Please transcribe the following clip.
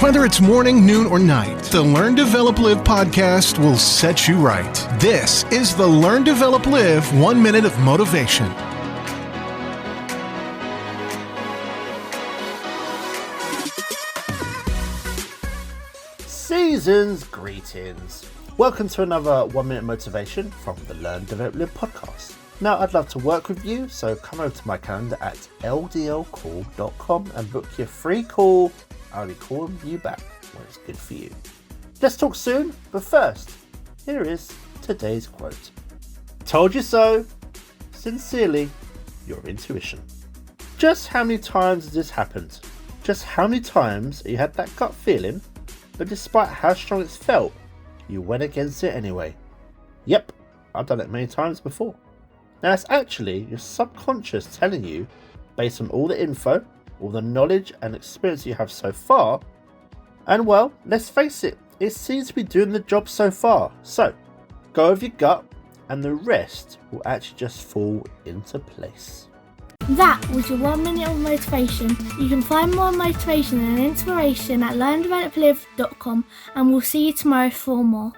Whether it's morning, noon, or night, the Learn, Develop, Live podcast will set you right. This is the Learn, Develop, Live 1 Minute of Motivation. Season's greetings. Welcome to another 1 Minute Motivation from the Learn, Develop, Live podcast. Now, I'd love to work with you, so come over to my calendar at ldlcall.com and book your free call. I'll be calling you back when it's good for you. Let's talk soon, but first, here is today's quote. Told you so. Sincerely, your intuition. Just how many times has this happened? Just how many times you had that gut feeling, but despite how strong it's felt, you went against it anyway? Yep, I've done it many times before. Now it's actually your subconscious telling you, based on all the info, all the knowledge and experience you have so far, and well, let's face it, it seems to be doing the job so far. So, go with your gut and the rest will actually just fall into place. That was your 1 minute of motivation. You can find more motivation and inspiration at learndeveloplive.com, and we'll see you tomorrow for more.